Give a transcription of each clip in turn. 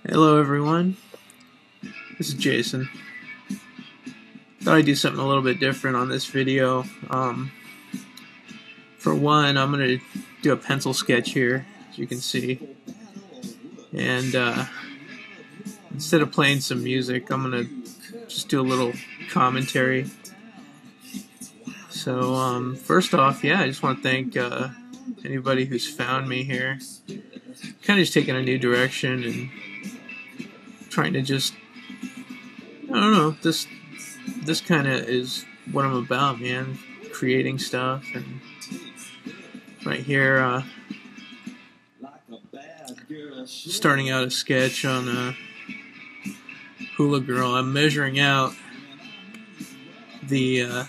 Hello everyone, this is Jason. Thought I'd do something a little bit different on this video. For one, I'm going to do a pencil sketch here, as you can see. And instead of playing some music, I'm going to just do a little commentary. So first off, I just want to thank anybody who's found me here. Kind of just taking a new direction and trying to just, I don't know, this kind of is what I'm about, man. Creating stuff. And right here, starting out a sketch on Hula Girl. I'm measuring out the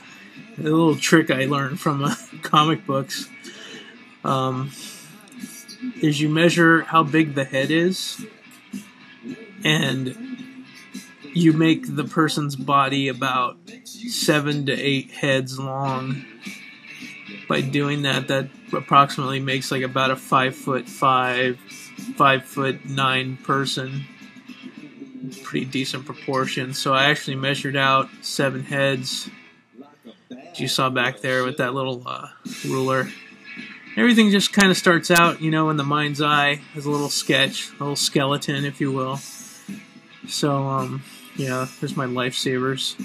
little trick I learned from comic books. Is you measure how big the head is, and you make the person's body about 7 to 8 heads long. By doing that, that approximately makes like about a 5'5", 5'9" person. Pretty decent proportion. So I actually measured out 7 heads, as you saw back there with that little ruler. Everything just kind of starts out, you know, in the mind's eye as a little sketch, a little skeleton, if you will. So, yeah, there's my lifesavers.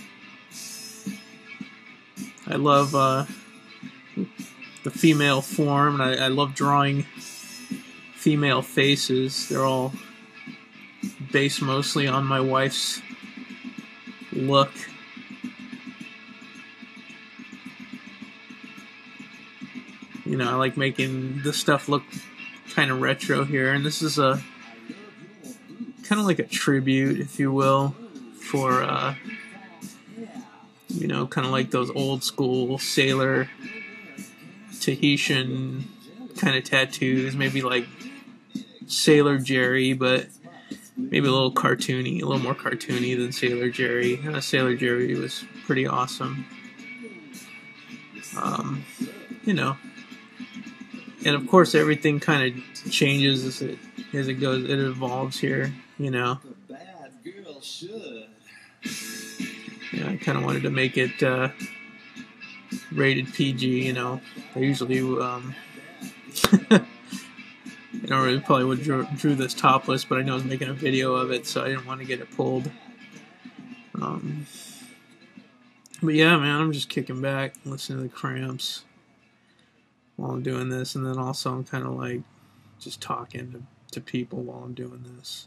I love the female form, and I love drawing female faces. They're all based mostly on my wife's look. You know, I like making this stuff look kind of retro here, and this is a kind of like a tribute, if you will, for you know, kind of like those old school sailor Tahitian kind of tattoos, maybe like Sailor Jerry, but maybe a little cartoony, a little more cartoony than Sailor Jerry. Sailor Jerry was pretty awesome. You know, and of course everything kind of changes as it goes, it evolves here, you know. Yeah, I kind of wanted to make it rated PG, you know. I usually I don't really probably would drew this topless, but I know I was making a video of it, so I didn't want to get it pulled. But yeah, man, I'm just kicking back, listening to the Cramps while I'm doing this, and then also I'm kind of like just talking to people while I'm doing this.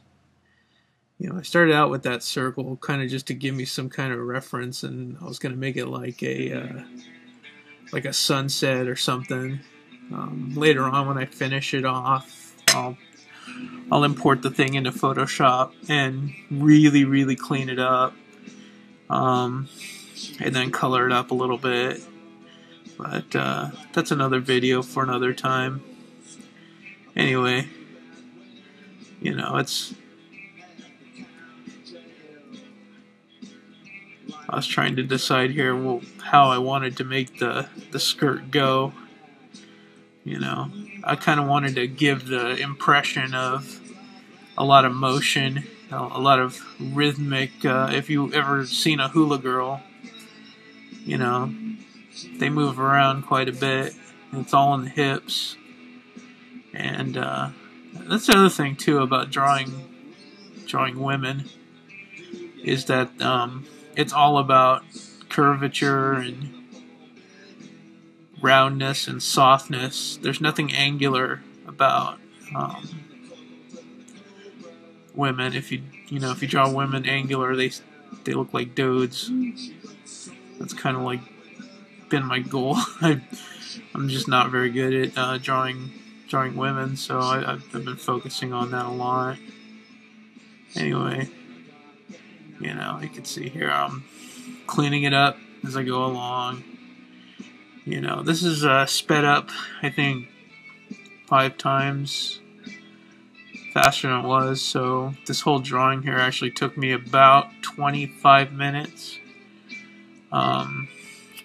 You know, I started out with that circle kind of just to give me some kind of reference, and I was going to make it like a sunset or something. Later on, when I finish it off, I'll import the thing into Photoshop and really clean it up, and then color it up a little bit. But that's another video for another time. Anyway, you know, I was trying to decide here, well, how I wanted to make the skirt go. You know, I kind of wanted to give the impression of a lot of motion, a lot of rhythmic. If you ever seen a Hula Girl, you know, they move around quite a bit. It's all in the hips. And that's the other thing too about drawing women, is that it's all about curvature and roundness and softness. There's nothing angular about women. If you draw women angular, they look like dudes. That's kind of like been my goal. I'm just not very good at drawing women, so I've been focusing on that a lot. Anyway, you know, you can see here I'm cleaning it up as I go along. You know, this is sped up, I think, 5 times faster than it was, so this whole drawing here actually took me about 25 minutes.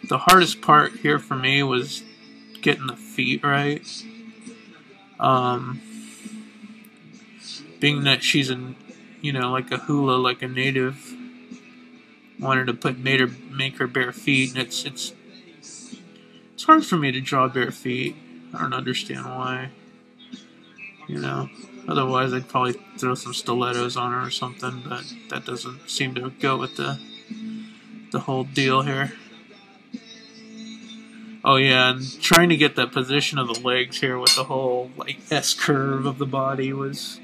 The hardest part here for me was getting the feet right. Being that she's you know, like a hula, like a native. Wanted to make her bare feet, and it's hard for me to draw bare feet. I don't understand why. You know, otherwise I'd probably throw some stilettos on her or something, but that doesn't seem to go with the whole deal here. Oh yeah, and trying to get that position of the legs here with the whole like S curve of the body was,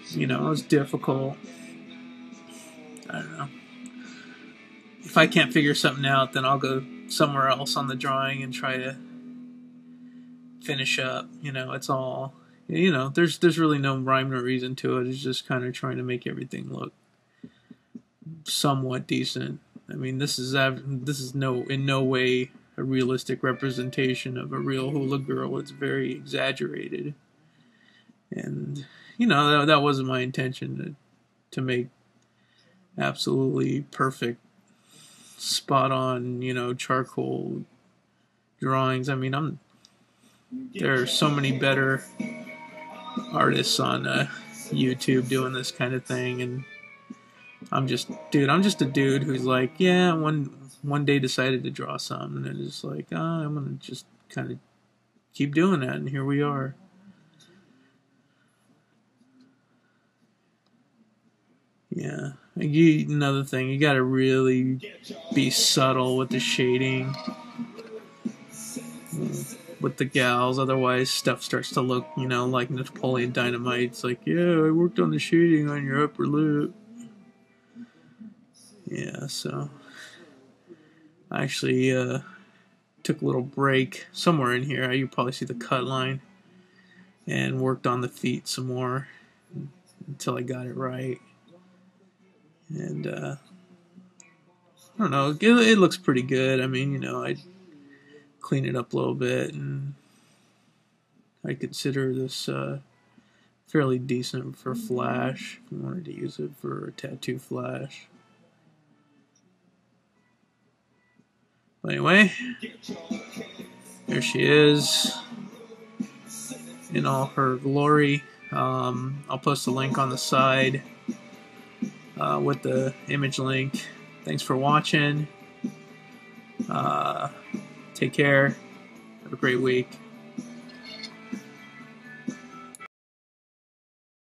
you know, it was difficult. I don't know. If I can't figure something out, then I'll go somewhere else on the drawing and try to finish up. You know, it's all, you know, there's really no rhyme or reason to it. It's just kind of trying to make everything look somewhat decent. I mean, this is in no way a realistic representation of a real hula girl. It's very exaggerated, and you know that wasn't my intention to make absolutely perfect, spot on, you know, charcoal drawings. I mean, there are so many better artists on YouTube doing this kind of thing, and I'm just a dude who's like, yeah, one day decided to draw something, and it's like, oh, I'm gonna just kind of keep doing that, and here we are. Yeah, another thing, you gotta really be subtle with the shading with the gals, otherwise stuff starts to look, you know, like Napoleon Dynamite. It's like, yeah, I worked on the shading on your upper lip. Yeah, so I actually took a little break somewhere in here. You probably see the cut line, and worked on the feet some more until I got it right. And I don't know, it looks pretty good. I mean, you know, I clean it up a little bit, and I consider this fairly decent for flash. If you wanted to use it for a tattoo flash. But anyway, there she is in all her glory. I'll post a link on the side with the image link. Thanks for watching. Take care. Have a great week.